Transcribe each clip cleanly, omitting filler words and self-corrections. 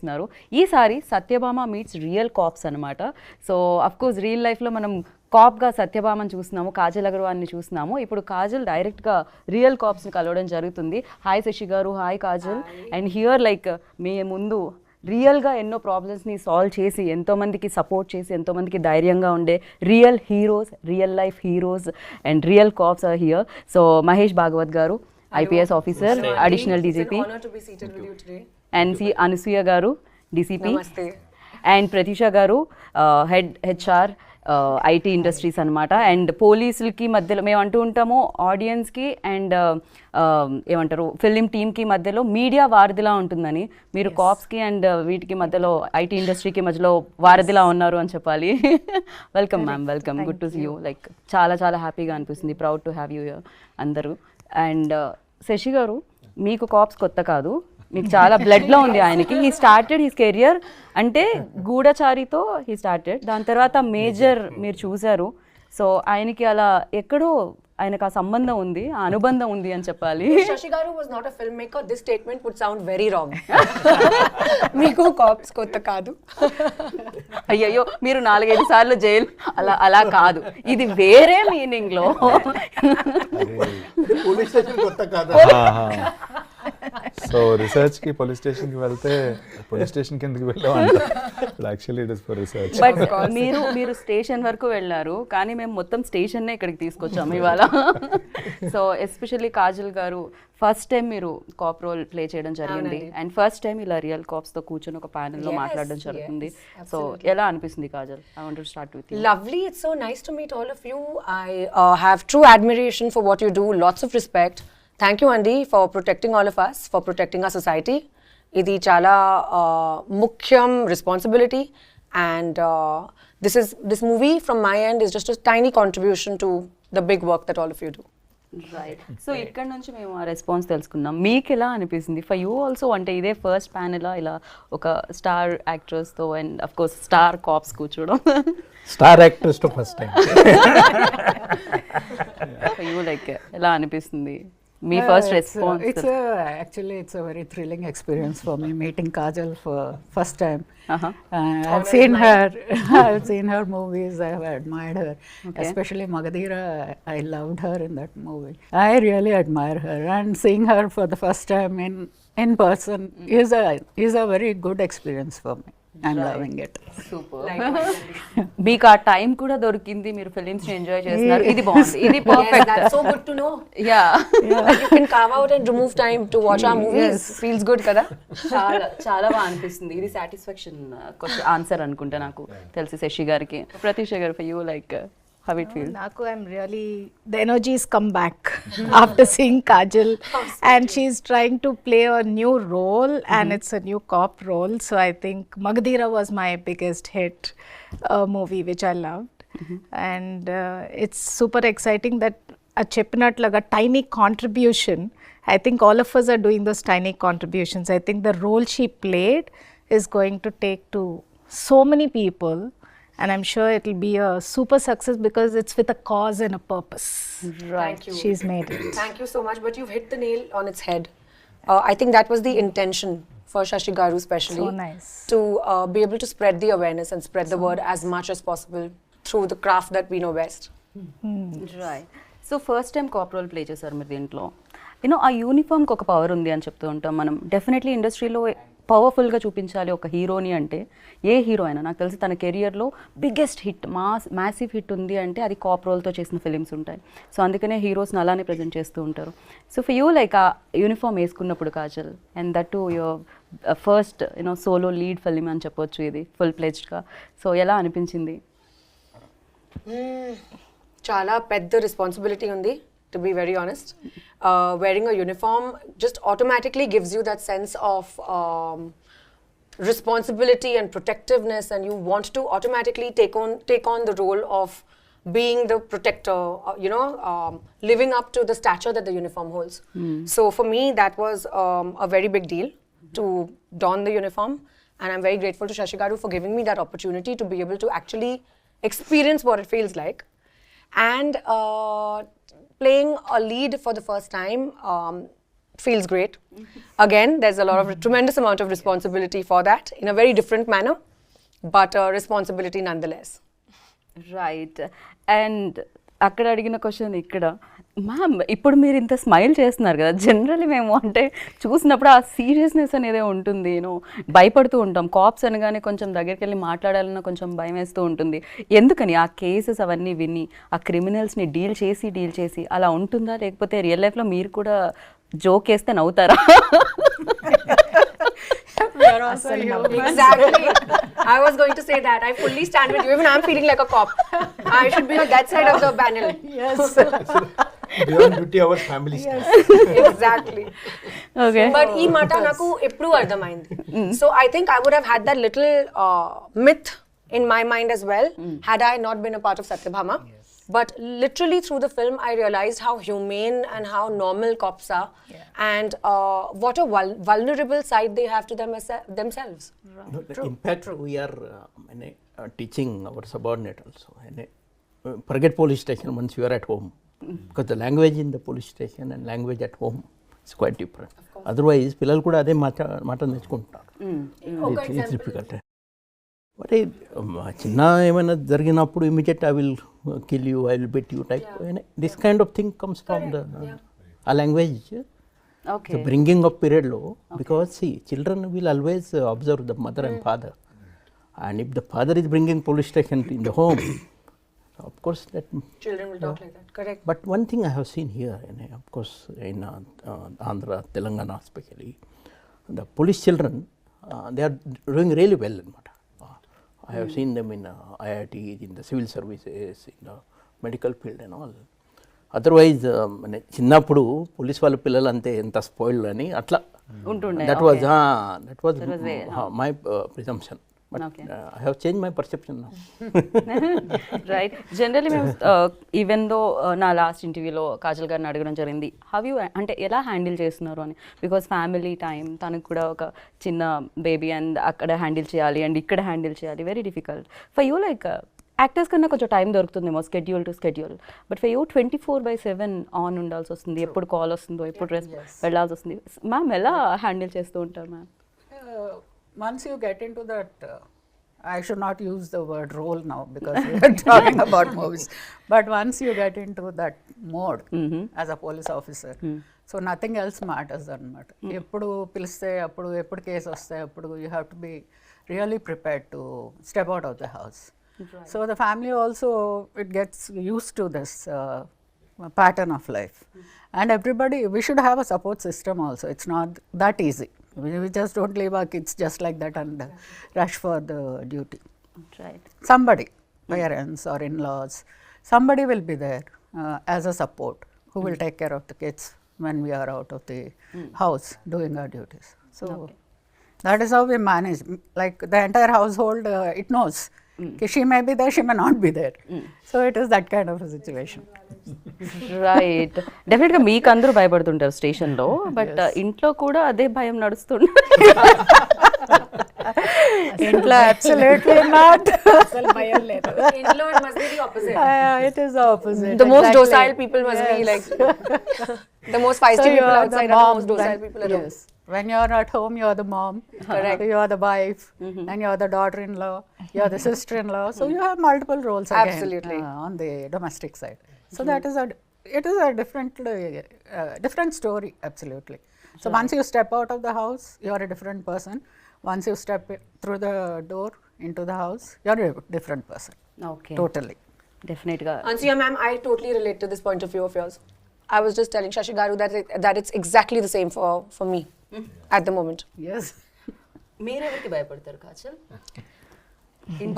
చేస్తున్నారు. ఈసారి Satyabhama meets real caps అనమాట. సో అఫ్కోర్స్ రియల్ లైఫ్లో మనం కాప్గా సత్యభామని చూస్తున్నాము, కాజల్ అగర్వాల్ని చూస్తున్నాము. ఇప్పుడు కాజల్ డైరెక్ట్గా రియల్ కాప్స్ని కలవడం జరుగుతుంది. Hi Shashi garu, hi Kajal. And here like మీ ముందు రియల్గా ఎన్నో ప్రాబ్లమ్స్ని సాల్వ్ చేసి ఎంతోమందికి సపోర్ట్ చేసి ఎంతోమందికి ధైర్యంగా ఉండే real heroes, real life heroes and real cops are here. So Mahesh Bhagwat garu, IPS officer, additional DGP, and C Anasuya garu, DCP, and Pratheesha garu, head HR IT industries అనమాట. అండ్ పోలీసులకి మధ్యలో మేము అంటూ ఉంటాము, ఆడియన్స్కి అండ్ ఏమంటారు ఫిలిం టీమ్కి మధ్యలో మీడియా వారధిలా ఉంటుందని. మీరు కాప్స్కి అండ్ వీటికి మధ్యలో ఐటీ ఇండస్ట్రీకి మధ్యలో వారధిలా ఉన్నారు అని చెప్పాలి. Welcome ma'am, welcome, good to see you. Like చాలా చాలా హ్యాపీగా అనిపిస్తుంది, ప్రౌడ్ టు హ్యావ్ యూ అందరూ. అండ్ శశి గారు, మీకు కాప్స్ కొత్త కాదు, మీకు చాలా బ్లడ్లో ఉంది ఆయనకి. హీ స్టార్టెడ్ హిస్ కెరియర్ అంటే గూఢచారితో హీ స్టార్టెడ్, దాని తర్వాత మేజర్ మీరు చూశారు. సో ఆయనకి అలా ఎక్కడో ఆయనకు ఆ సంబంధం ఉంది, ఆ అనుబంధం ఉంది అని చెప్పాలి. Shashi Garu was not a filmmaker. This statement would sound very wrong. మీకు కాప్స్ కొత్త కాదు. అయ్యయ్యో, మీరు 4-5 సార్లు జైలు అలా అలా కాదు, ఇది వేరే మీనింగ్ లో. పోలీస్ స్టేషన్ కొత్త కాదు. సో రీసెర్చ్ కి పోలీస్ స్టేషన్ కి వెళ్తే పోలీస్ స్టేషన్ కి ఎందుకు వెళ్ళామంట. Actually it is for research. But మీరు స్టేషన్ వరకు వెళ్ళారు, కానీ మేము మొత్తం స్టేషన్నే ఇక్కడికి తీసుకొచ్చాము ఇవాళ. సో ఎస్పెషల్లీ కాజల్ గారు, ఫస్ట్ టైం మీరు కాప్ రోల్ ప్లే చేయడం జరిగింది అండ్ ఫస్ట్ టైం ఇలా రియల్ కాప్స్ తో కూర్చొని ఒక ప్యానెల్ లో మాట్లాడడం జరుగుతుంది. సో ఎలా అనిపిస్తుంది Kajal? I want to start with you. Lovely. It's so nice to meet all of you. I have true admiration for what you do. Lots of respect. Thank you, Andy, for protecting all of us, for protecting our society. Idi chala mukhyam responsibility, and this movie from my end is just a tiny contribution to the big work that all of you do. Right. So ఇక్కడ నుంచి మేము ఆ response తెలుసుకున్నాం. మీకు ఎలా అనిపిస్తుంది? For you also అంటే ఇదే ఫస్ట్ ప్యానెల్ ఇలా ఒక స్టార్ యాక్ట్రెస్తో and of course star cops కూర్చోవడం. స్టార్ యాక్ట్రెస్ తో first time. For you like ఎలా అనిపిస్తుంది? మీ first response? Actually it's a very thrilling experience for me meeting Kajal for first time. I've seen her movies. I have admired her, especially Magadira. I loved her in that movie. I really admire her, and seeing her for the first time in person is a very good experience for me. I'm loving it. Super. మీకు ఆ time కూడా దొరికింది, మీరు films ని enjoy చేస్తున్నారు, ఇది బాగుంది, ఇది perfect. That's so good to know. Yeah, You can carve out and remove time to watch our movies. Feels good కదా. చాలా చాలా బాగా అనిపిస్తుంది. ఇది సాటిస్ఫాక్షన్ క్వశ్చన్ ఆన్సర్ అనుకుంటా నాకు తెలిసి శశి గారికి. ప్రతీష గారు, for you like how it feels? Naku, I'm really, the energy's come back after seeing Kajal, and she's trying to play a new role, and it's a new cop role. So I think Magadira was my biggest hit movie, which I loved, and it's super exciting that a cheppinatlaga tiny contribution. I think all of us are doing those tiny contributions. I think the role she played is going to take to so many people. And I'm sure it'll be a super success because it's with a cause and a purpose. Right. Thank you. She's made it. Thank you so much. But you've hit the nail on its head. I think that was the intention for Shashi Garu especially. So nice. To be able to spread the awareness and spread the word as much as possible through the craft that we know best. Right. So first time cop role play చేశారు మీరు దీంట్లో. You know ఆ యూనిఫామ్కి ఒక power ఉంది అని చెప్తూ ఉంటాం మనం. డెఫినెట్లీ ఇండస్ట్రీలో పవర్ఫుల్గా చూపించాలి ఒక హీరోని అంటే. ఏ హీరో అయినా నాకు తెలిసి తన కెరియర్లో బిగ్గెస్ట్ హిట్, మ్యాసివ్ హిట్ ఉంది అంటే అది కాప్ రోల్తో చేసిన ఫిలిమ్స్ ఉంటాయి. సో అందుకనే హీరోస్ని అలానే ప్రజెంట్ చేస్తూ ఉంటారు. సో ఫర్ యూ లైక్ ఆ యూనిఫామ్ వేసుకున్నప్పుడు Kajal, and that to your first solo lead film అని చెప్పొచ్చు ఇది ఫుల్ ప్లెజ్డ్గా. సో ఎలా అనిపించింది? Chala pedda responsibility undi, to be very honest. Wearing a uniform just automatically gives you that sense of responsibility and protectiveness, and you want to automatically take on the role of being the protector, living up to the stature that the uniform holds. So for me, that was a very big deal to don the uniform, and I'm very grateful to Shashi Garu for giving me that opportunity to be able to actually experience what it feels like. And playing a lead for the first time, feels great. Again, there's a lot of tremendous amount of responsibility for that in a very different manner, but responsibility nonetheless. Right. And అక్కడ అడిగిన question ఇక్కడ, ma'am ఇప్పుడు మీరు ఇంత smile చేస్తున్నారు కదా, generally మేము అంటే చూసినప్పుడు ఆ సీరియస్నెస్ అనేది ఉంటుంది, భయపడుతూ ఉంటాం. కాప్స్ అనగానే కొంచెం దగ్గరికి వెళ్ళి మాట్లాడాలన్నా కొంచెం భయం వేస్తూ ఉంటుంది. ఎందుకని ఆ కేసెస్ అవన్నీ విని ఆ క్రిమినల్స్ని డీల్ చేసి అలా ఉంటుందా, లేకపోతే రియల్ లైఫ్లో మీరు కూడా జోక్ వేస్తే నవ్వుతారా? Exactly. I was going to say that. I fully stand with you. Even I'm feeling like a cop. I should be on that side of the panel. Yes. Beyond duty hours, family stuff. Exactly. Okay. But ee mata naku eppudu ardhamaindi. So I think I would have had that little myth in my mind as well had I not been a part of Satyabama. But literally through the film, I realized how humane and how normal cops are, and what a vulnerable side they have to themselves. In fact, we are teaching our subordinate also. Forget police station once you are at home, because the language in the police station and language at home is quite different. Otherwise, పిల్లలు కూడా అదే మాట నేర్చుకుంటారు. It's difficult. But చిన్న ఏమైనా జరిగినప్పుడు immediate I will kill you, I will bet you type, this kind of thing comes from the ah language bringing up పీరియడ్లో. Because see children will always observe the mother and father, and if the father is bringing police station in the home, of course that Children will talk like that. Correct. But one thing I have seen here, of course in Andhra, Telangana especially, the police children, they are doing really well. I have seen them in IIT, in the civil services, in the medical field and all. Otherwise, చిన్నప్పుడు police వాళ్ళ పిల్లలు అంతే ఎంత spoiled అని అట్లా ఉంటుండే. that was my presumption. But I have changed my perception now. Right. Generally మేము even though నా లాస్ట్ ఇంటర్వ్యూలో కాజల్ గారిని అడగడం జరిగింది, హవ్ యూ అంటే ఎలా హ్యాండిల్ చేస్తున్నారు అని. బికాస్ ఫ్యామిలీ టైం, తనకు కూడా ఒక చిన్న బేబీ అండ్ అక్కడ హ్యాండిల్ చేయాలి అండ్ ఇక్కడ హ్యాండిల్ చేయాలి, very difficult for you. Like actors కన్నా కొంచెం టైం దొరుకుతుందేమో schedule to schedule, but for you 24/7 on ఉండాల్సి వస్తుంది. ఎప్పుడు కాల్ వస్తుందో, ఎప్పుడు వెళ్ళాల్సి వస్తుంది. మ్యామ్ ఎలా హ్యాండిల్ చేస్తూ ఉంటారు ma'am? Once you get into that, I should not use the word role now because we are talking about movies, but once you get into that mode as a police officer, so nothing else matters anamata. Eppudu piliste eppudu case vaste appudu you have to be really prepared to step out of the house. So the family also, it gets used to this pattern of life, and everybody, we should have a support system also. It's not that easy. We just don't leave our kids just like that and rush for the duty. Right. Somebody, parents or in-laws, somebody will be there as a support who will take care of the kids when we are out of the house doing our duties. So that is how we manage. Like the entire household, it knows. She may be there, she may not be there. So it is that kind of a situation. Right. డెఫినెట్గా మీకు అందరూ భయపడుతుంటారు స్టేషన్లో, but ఇంట్లో కూడా అదే భయం నడుస్తుంది. ఇంట్లో absolutely not. Inlo, it must be the opposite. It is the opposite. The most exactly. docile people must be like the most feisty So you people are outside the are the mom, most docile people at home. yes. When you are at home, you are the mom. Correct. So you are the wife, and you are the daughter-in-law, you are the sister-in-law. So you have multiple roles again. Absolutely. On the domestic side. So that is it is a different story. Absolutely. So once you step out of the house, you are a different person. Once you step through the door into the house, you are a different person. Okay. Totally. డెఫినెట్గా. Ansuya ma'am, I totally relate to this point of view of yours. I was just telling Shashi Garu that it's exactly the same for me at the moment. Yes. మీరెవరికి భయపడతారు Kajal?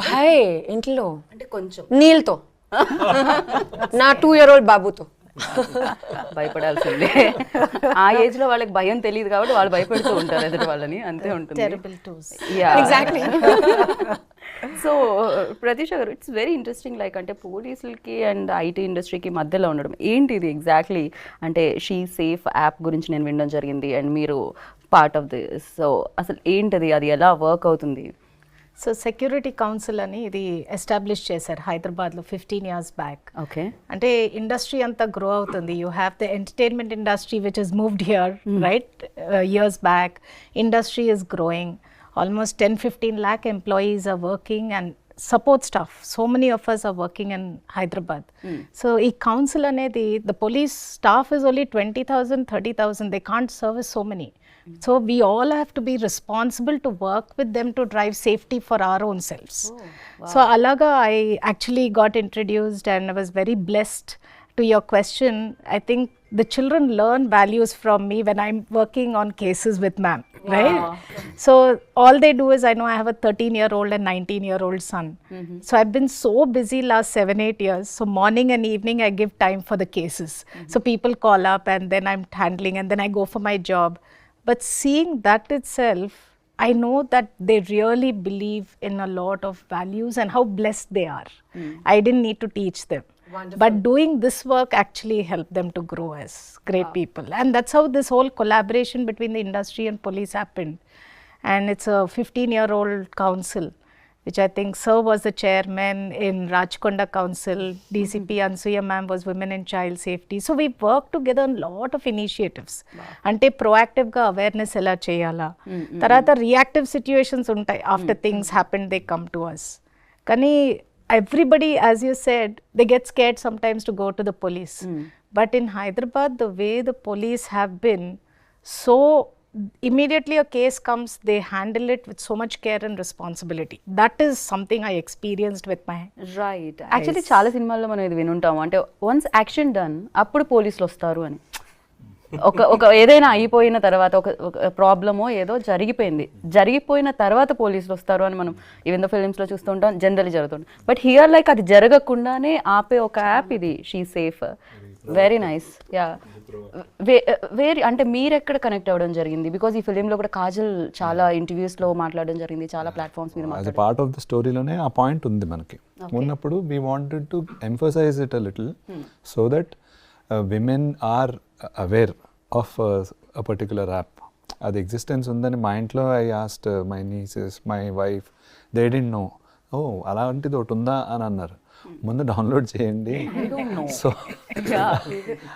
Bhai, intlo. అంటే కొంచెం Neelto. నా 2-year-old బాబుతో భయపడాల్సిందే. ఆ age లో వాళ్ళకి భయం తెలియదు కాబట్టి వాళ్ళు భయపడుతూ ఉంటారు ఎదుటి వాళ్ళని, అంతే ఉంటుంది. Terrible twos. Exactly. So Pratheesha గారు, ఇట్స్ వెరీ ఇంట్రెస్టింగ్. లైక్ అంటే పోలీసులకి అండ్ ఐటీ ఇండస్ట్రీకి మధ్యలో ఉండడం ఏంటి ఇది ఎగ్జాక్ట్లీ? అంటే షీ సేఫ్ యాప్ గురించి నేను వినడం జరిగింది అండ్ మీరు పార్ట్ ఆఫ్ దిస్. సో అసలు ఏంటది, అది ఎలా వర్క్ అవుతుంది? సో సెక్యూరిటీ కౌన్సిల్ అని ఇది ఎస్టాబ్లిష్ చేశారు హైదరాబాద్లో 15 years బ్యాక్. ఓకే. అంటే ఇండస్ట్రీ అంతా గ్రో అవుతుంది. You have the entertainment industry which is moved here right years back. Industry is growing. Almost 10-15 lakh employees are working and support staff. So many of us are working in Hyderabad. So ఈ council అనేది the police staff is only 20,000, 30,000. They can't service so many. So we all have to be responsible to work with them to drive safety for our own selves. So alaga I actually got introduced and I was very blessed. To your question, I think the children learn values from me when I'm working on cases with ma'am, right? So all they do is, I know I have a 13-year-old and 19-year-old son. So I've been so busy last 7-8 years. So morning and evening I give time for the cases. So people call up and then I'm handling and then I go for my job. But seeing that itself, I know that they really believe in a lot of values and how blessed they are. I didn't need to teach them. Wonderful. But doing this work actually helped them to grow as great people. And that's how this whole collaboration between the industry and police happened. And it's a 15-year-old council, which I think Sir was the chairman in Rajkonda Council. DCP Ansuya ma'am was Women in Child Safety. So we worked together on a lot of initiatives. Ante proactive ga awareness ela cheyala. Tarata reactive situations untai. After things happen, they come to us. Kani everybody, as you said, they get scared sometimes to go to the police. But in Hyderabad, the way the police have been, so immediately a case comes, they handle it with so much care and responsibility. That is something I experienced with my right. Actually చాలా సినిమాల్లో మనం ఇది వినుంటాము, అంటే once action done అప్పుడు పోలీసులు వస్తారు అని. ఒక ఏదైనా అయిపోయిన తర్వాత ఒక ప్రాబ్లమో ఏదో జరిగిపోయిన తర్వాత పోలీసులు వస్తారు అని మనం ఈవెన్ ద ఫిలిమ్స్లో చూస్తూ ఉంటాం, జనరల్లీ జరుగుతుంది. బట్ హియర్ లైక్ అది జరగకుండానే ఆపే ఒక యాప్ ఇది she safe. Very nice. Yeah. అంటే మీరు ఎక్కడ కనెక్ట్ అవ్వడం జరిగింది? బికాజ్ ఈ ఫిలింలో కూడా కాజల్ చాలా ఇంటర్వ్యూస్లో మాట్లాడడం జరిగింది, చాలా ప్లాట్ఫామ్స్ మీద as a part of the స్టోరీలోనే ఆ పాయింట్ ఉంది మనకి. ఉన్నప్పుడు we wanted to emphasize it a little so that women are aware of a particular app. అది ఎగ్జిస్టెన్స్ ఉందని మా ఇంట్లో I asked my nieces, my wife, they didn't know. Oh అలాంటిది ఒకటి ఉందా అని అన్నారు. ముందు డౌన్లోడ్ చేయండి. So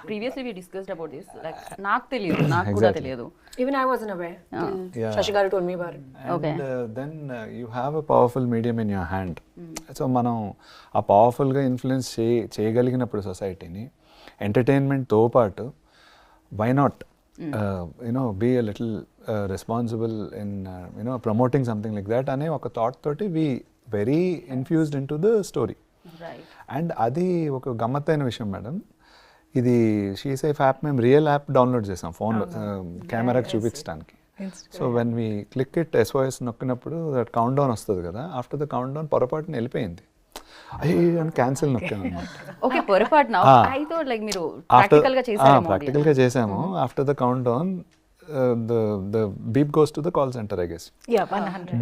previously we discussed about this. Like నాకు కూడా తెలియదు. Even I wasn't aware. Shashi garu told me about it. Okay. And then you have a powerful medium in your hand. So మనం ఆ పవర్ఫుల్గా ఇన్ఫ్లుయెన్స్ చేయగలిగినప్పుడు సొసైటీని ఎంటర్టైన్మెంట్తో పాటు why not be a little responsible in promoting something like that ane oka thought toti we very infused into the story. Right. And adi oka gamataina vishayam madam, ఇది she safe app మేము real app download చేసాం ఫోన్లో కెమెరాకి చూపించడానికి. So when we click it SOS నొక్కినప్పుడు that count down వస్తుంది కదా, after the count down పొరపాటున వెళ్ళిపోయింది, అయ్యో క్యాన్సిల్ నొక్కాను అనమాట. ఓకే, పొరపాటున. ఐ థాట్ లైక్ మీరు ప్రాక్టికల్ గా చేసాము. After the count down the beep goes to the call center, I guess. Yeah, 100.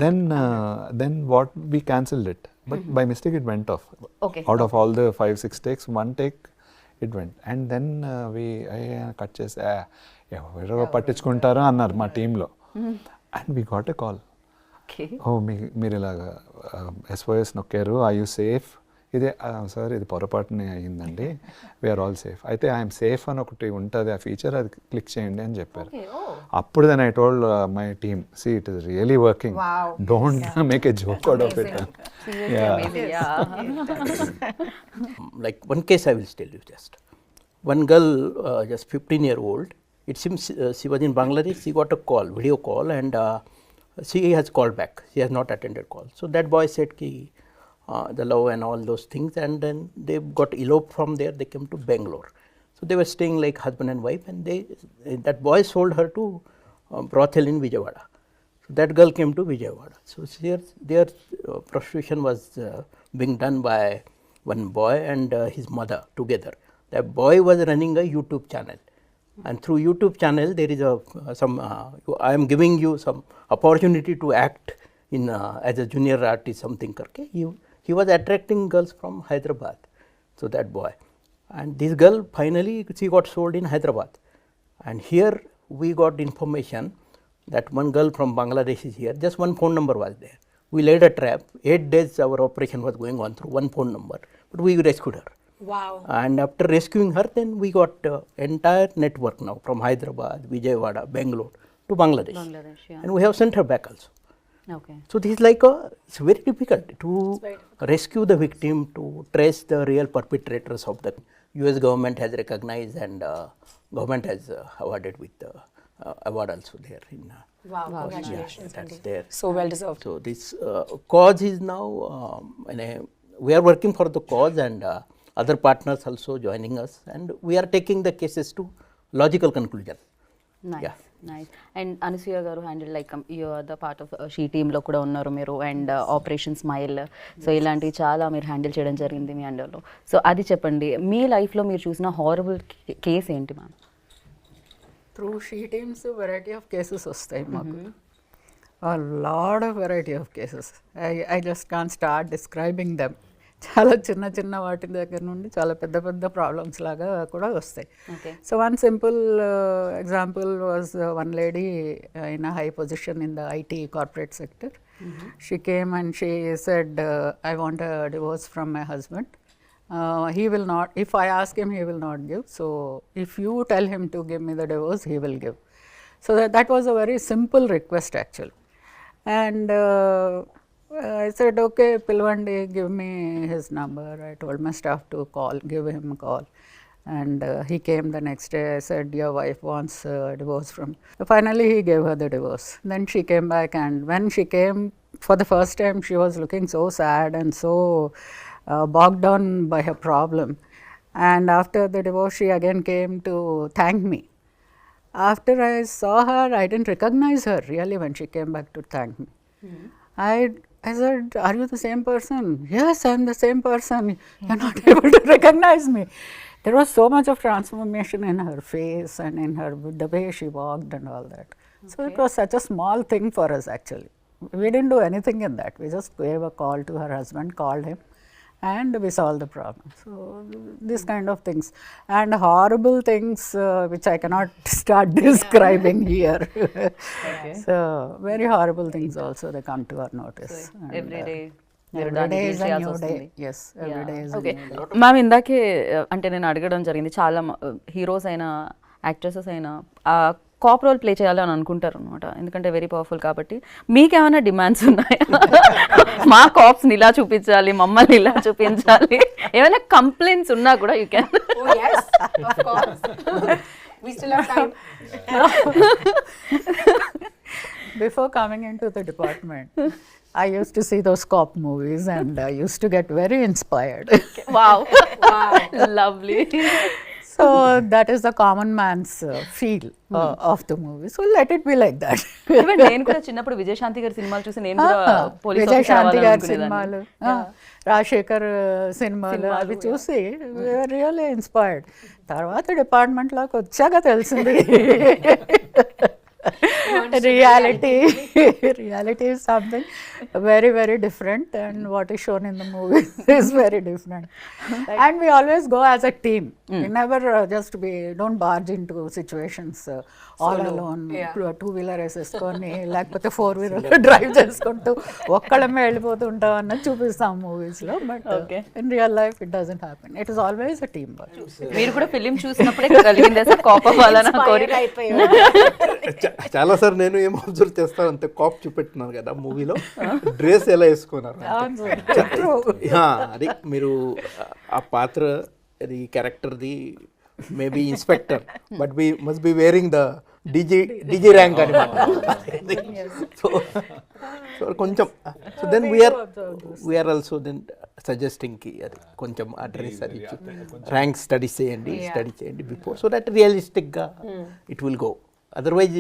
Then what, we cancelled it, but by mistake it went off. Okay. Out of all the 5-6 takes, one take it went, and then we cut చేసి ఎవరో పట్టించుకుంటారో అన్నారు మా టీంలో, and we got a call. Okay. ఓ మీరు ఇలాగా SOS నొక్కారు, are you safe? ఇదే sir ఇది పొరపాటునే అయ్యిందండి, వీఆర్ ఆల్ సేఫ్. అయితే ఐఎమ్ సేఫ్ అని ఒకటి ఉంటుంది ఆ ఫీచర్, అది క్లిక్ చేయండి అని చెప్పారు. అప్పుడు then I told my team, see it is really working, don't make a joke out of it. Like one case I will tell you just. One girl, just 15-year-old, it seems she was in Bangladesh, she got a call, video call, and she has called back. She has not attended call. So that boy said ki the love and all those things, and then they got eloped from there, they came to Bangalore. So they were staying like husband and wife, and that boy sold her to brothel in Vijayawada. So that girl came to Vijayawada. So their prostitution was being done by one boy and his mother together. That boy was running a YouTube channel, and through YouTube channel there is I am giving you some opportunity to act in as a junior artist, something karke. He was attracting girls from Hyderabad. So that boy, and this girl finally she got sold in Hyderabad, and here we got information that one girl from Bangladesh is here. Just one phone number was there. we laid a trap. 8 days our operation was going on through one phone number, but we rescued her. Wow. And after rescuing her, then we got entire network now from Hyderabad, Vijayawada, Bangalore to Bangladesh. Bangladesh, yeah. And we have sent her back also. Okay. So this is like it's very difficult to rescue the victim, to trace the real perpetrators of the US government has recognized, and government has awarded with award also there in Wow. Congratulations. that's Andy. there. So well deserved. So this cause is now we are working for the cause, and other partners also joining us, and we are taking the cases to logical conclusion. Nice Yeah. Nice and Anasuya garu handle like you are the part of she టీంలో కూడా ఉన్నారు మీరు, and operation smile, so ఇలాంటివి చాలా మీరు handle చేయడం జరిగింది మీ అండర్లో. So అది చెప్పండి, మీ లైఫ్లో మీరు చూసిన హారబుల్ కేస్ ఏంటి ma'am? Through she teams variety of cases వస్తాయి మాకు, lot of variety of cases. I just can start describing them. చాలా చిన్న చిన్న వాటి దగ్గర నుండి చాలా పెద్ద పెద్ద ప్రాబ్లమ్స్ లాగా కూడా వస్తాయి. So one simple example was one lady in a high position in the IT corporate sector. She came and she said, I want a divorce from my husband. He will not, if I ask him, he will not give. So if you tell him to give me the divorce, he will give. So that was a very simple request actually. And I said, okay, Pilvandi, give me his number. I told my staff to call, give him a call. And he came the next day. I said, your wife wants a divorce from. Finally, he gave her the divorce. Then she came back, and when she came for the first time, she was looking so sad and so bogged down by her problem. And after the divorce, she again came to thank me. After I saw her, I didn't recognize her really when she came back to thank me. I said, are you the same person? Yes, I'm the same person. You're not able to recognize me. There was so much of transformation in her face and in her, the way she walked and all that. So it was such a small thing for us actually. We didn't do anything in that. We just gave a call to her husband, called him, and we solved the problem. So this kind of things, and horrible things which I cannot start describing here. So very horrible things also, they come to our notice. Every day Every day is a new day. Yes, every day is a okay new day. Ma'am, ఇందాకే అంటే నేను అడగడం జరిగింది, చాలా heroes అయినా actresses అయినా cap role play చేయాలని అనుకుంటారు అనమాట, ఎందుకంటే వెరీ పవర్ఫుల్ కాబట్టి. మీకేమైనా డిమాండ్స్ ఉన్నాయా? మా కాప్స్ని ఇలా చూపించాలి, మమ్మల్ని ఇలా చూపించాలి, ఏమైనా కంప్లైంట్స్ ఉన్నా కూడా you can. Oh yes, of course. We still have time. Before coming into the department, I used to see those cop movies and I used to get very inspired. Wow, lovely. So that is the common man's feel of the movie. So let it be like that. Even నేను కూడా చిన్నప్పుడు విజయశాంతి గారి సినిమాలు చూసి నేను కూడా police Vijayashanti గారి సినిమాలు, రాజశేఖర్ సినిమాలు అవి చూసి రియల్లీ ఇన్స్పైర్డ్. తర్వాత డిపార్ట్మెంట్లోకి వచ్చాక తెలిసింది reality is something very very different, and what is shown in the movie is very different. And we always go as a team. We never don't barge into situations all alone. Two-wheeler వేసేసుకొని లేకపోతే 4-wheeler drive చేసుకుంటూ ఒక్కళ్ళమే వెళ్ళిపోతుంటాం అన్నది చూపిస్తాం మూవీస్లో. But in real life it doesn't happen. It is always a team work. మీరు కూడా film చూసినప్పుడే కలిగిందే sir cap అవ్వాలని కోరిక? చాలా సార్ నేను ఏం అబ్జర్వ్ చేస్తాను అంతే, కాప్ చూపెట్టినారు కదా మూవీలో, డ్రెస్ ఎలా వేసుకున్నారు అది మీరు ఆ పాత్ర అది క్యారెక్టర్ది maybe inspector, but we must be wearing the DG rank అని. సో కొంచెం so then we are also then suggesting కి అది కొంచెం ఆ డ్రెస్ అది ర్యాంక్ స్టడీ చేయండి బిఫోర్, సో దట్ రియలిస్టిక్గా it will go. Otherwise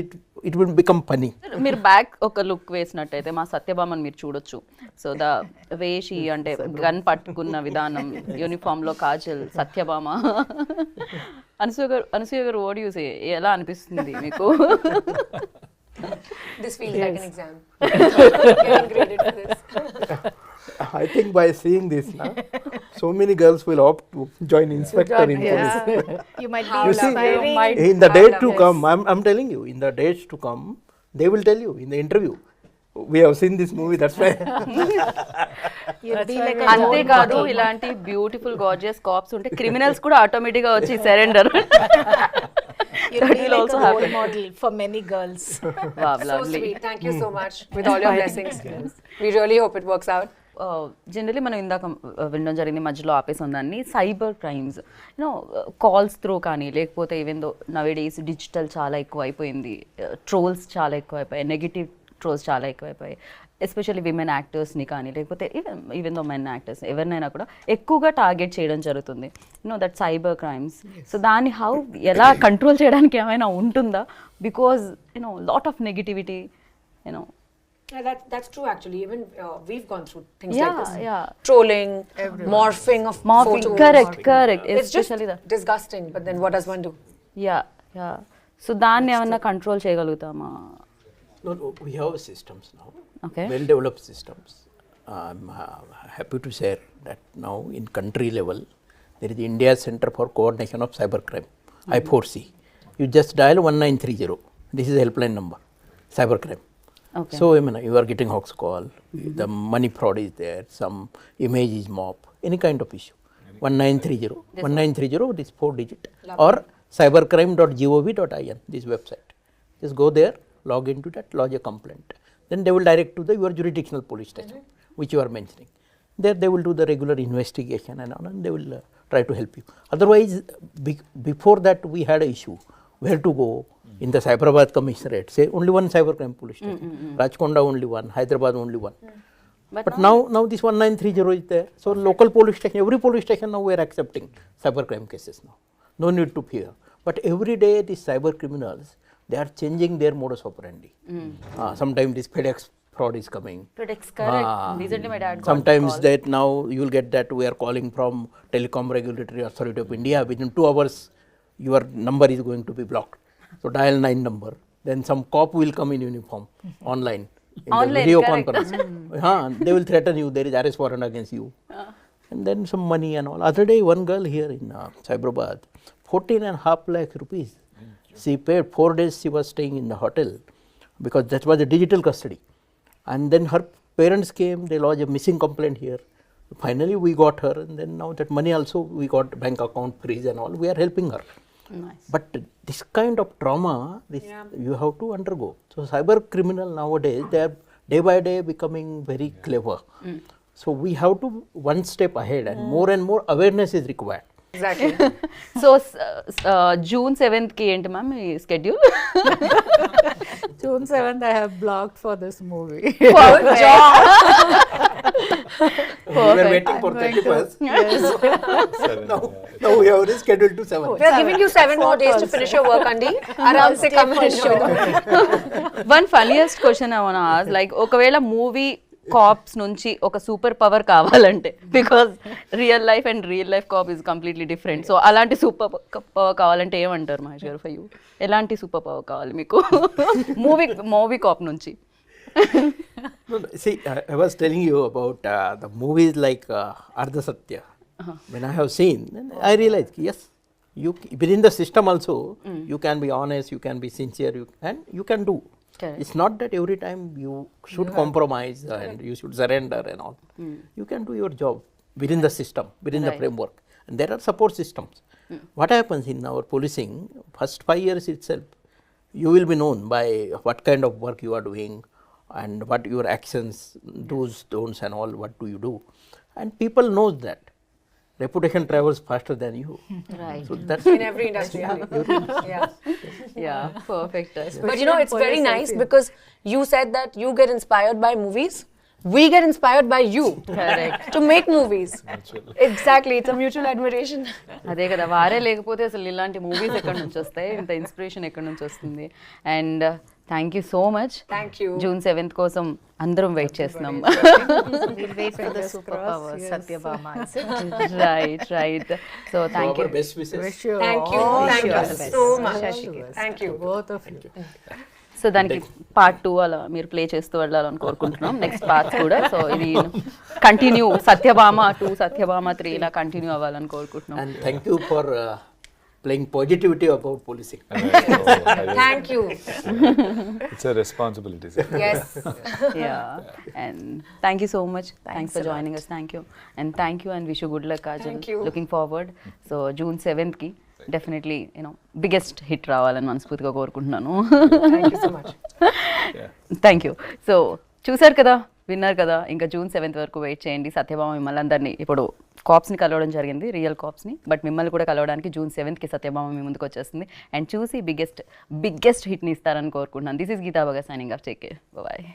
it will become funny. మీరు బ్యాక్ ఒక లుక్ వేసినట్టయితే మా సత్యభామని మీరు చూడొచ్చు. సో ద వేషి అంటే గన్ పట్టుకున్న విధానం, యూనిఫామ్లో కాజల్, సత్యభామ. అనసూయ గారు ఓడి యూసే ఎలా అనిపిస్తుంది మీకు? This feels like an exam. Getting graded for this. I think by seeing this, so many girls will opt to join inspector in police. You might be You see, inspiring. in the days to come, I'm telling you, in the days to come, they will tell you in the interview, we have seen this movie, that's why. You'll be like a అంతేకాదు ఇలాంటి beautiful gorgeous caps ఉంటే criminals కూడా automatic గా వచ్చి surrender. you'll be like a role model for many girls. So sweet. Thank you so much with all your blessings. We really hope it works out. Generally మనం ఇందాక వినడం జరిగింది, మధ్యలో ఆపేసాం దాన్ని, cyber crimes you know calls through కానీ లేకపోతే even though nowadays digital చాలా ఎక్కువ అయిపోయింది, ట్రోల్స్ చాలా ఎక్కువ అయిపోయాయి, నెగిటివ్ ట్రోల్స్ చాలా ఎక్కువ అయిపోయాయి, ఎస్పెషల్లీ విమెన్ యాక్టర్స్ని కానీ లేకపోతే ఈవెన్ దో మెన్ యాక్టర్స్ ఎవరినైనా కూడా ఎక్కువగా టార్గెట్ చేయడం జరుగుతుంది, you know that cyber crimes. So దాన్ని ఎలా కంట్రోల్ చేయడానికి ఏమైనా ఉంటుందా? Because you know lot of negativity, you know. Yeah, that's true actually. Even we've gone through things like this. Trolling, morphing of photos. Correct. It's just Especially disgusting, but then what does one do? Yeah. So దాన్ని ఏమన్నా control చేయగలుగుతామా? No, we have systems now. Okay. Well developed systems. I'm happy to share that now in country level there is India Center for Coordination of Cybercrime, I4C. You just dial 1930. This is a helpline number, cybercrime. Okay. So I mean, you are getting hoax call, the money fraud is there, some image is mob, any kind of issue. 1930, 1930, this 4-digit, or cybercrime.gov.in, this website. Just go there, log into that, lodge a complaint. Then they will direct to your jurisdictional police station, which you are mentioning. There they will do the regular investigation and all, and they will try to help you. Otherwise, before that we had an issue, where to go. In the Satyabama commissionerate, say only one cybercrime police station, Rajkonda only one, Hyderabad only one. But now this 1930 is there. So local police station, every police station now we are accepting cybercrime cases now. No need to fear. But every day these cyber criminals, they are changing their modus operandi. Sometimes this FedEx fraud is coming. FedEx, correct. Recently my dad got Sometimes call. that now you will get that we are calling from Telecom Regulatory Authority of India. Within 2 hours, your number is going to be blocked. So dial 9 number. Then some cop will come in uniform online in the video conference. They will threaten you. There is arrest warrant against you. And then some money and all. Other day, one girl here in Satyabama, 14.5 lakh rupees. She paid 4 days. She was staying in the hotel because that was a digital custody. And then her parents came. They lodged a missing complaint here. Finally, we got her, and then now that money also we got bank account freeze and all. We are helping her. Nice. But this kind of trauma, you have to undergo. So cyber criminal nowadays, they are day by day becoming very clever. So we have to one step ahead, and more awareness is required. Exactly. So June 7th కి ఏంటి ma'am me schedule? June 7th, I have blocked for this movie. We were waiting for 31st. Now we have rescheduled to 7th. We are giving you 7 more days to finish your work, Andy. Aram se come and show. One funniest question I want to ask, like ఒకవేళ movie cops నుంచి ఒక super power కావాలంటే, because real life and real life cop is completely different, so అలాంటి super power కావాలంటే ఏమంటారు Mahesh garu? For you ఎలాంటి super power కావాలి మీకు మూవీ కాప్ నుంచి? No, see, I was telling you about the movies like Ardha Satya. When I have seen, then I realized, yes, you within the system also, you can be honest, you can be sincere, and you can do. Correct. It's not that every time you should compromise and you should surrender and all. You can do your job within the system, within the framework. And there are support systems. What happens in our policing, first 5 years itself, you will be known by what kind of work you are doing and what your actions, do's, don'ts and all, what do you do. And people knows that. Reputation travels faster than you. Right. So that's In every industry. Yeah. Yeah, perfect. But you know, it's very nice because you said that you get inspired by movies. We get inspired by you. Correct. To make movies. Exactly. It's a mutual admiration. అదే కదా, వారే లేకపోతే అసలు ఇలాంటి movies ఎక్కడి నుంచి వస్తాయి, ఇంత ఇన్స్పిరేషన్ ఎక్కడి నుంచి వస్తుంది? And thank you so much. Thank you. June 7th కోసం అందరం వెయిట్ చేస్తున్నాం. We'll wait for the superpower, Satyabama. Right. So thank you. our best wishes. Wish you Thank you. all Thank the you best. so much. Thank you. Both of you. So దానికి part 2 అలా మీరు play చేస్తూ వెళ్ళాలని కోరుకుంటున్నాం, next parts కూడా. So ఇది continue, Satyabhama 2, Satyabhama 3 ఇలా continue అవ్వాలని కోరుకుంటున్నాం. And thank you for playing positivity about policing. Thank you. It's a responsibility, sir. Yes. Yeah, and thank you so much. Thanks for joining us. Thank you, and wish you good luck, Kajal. Thank you. Looking forward. So June 7th ki definitely biggest hit రావాలని మనస్ఫూర్తిగా కోరుకుంటున్నాను. Thank you so much. Thank you. So చూసారు కదా, విన్నారు కదా, ఇంకా June 7th వరకు wait చేయండి. సత్యభామ మిమ్మల్ని అందరినీ ఇప్పుడు కాప్స్ని కలవడం జరిగింది, రియల్ కాప్స్ని, బట్ మిమ్మల్ని కూడా కలవడానికి June 7th సత్యభామ మీ ముందుకు వచ్చేస్తుంది అండ్ చూసి బిగ్గెస్ట్ హిట్ని ఇస్తారని కోరుకుంటున్నాను. This is Geeta Bagga signing off. Take care, bye.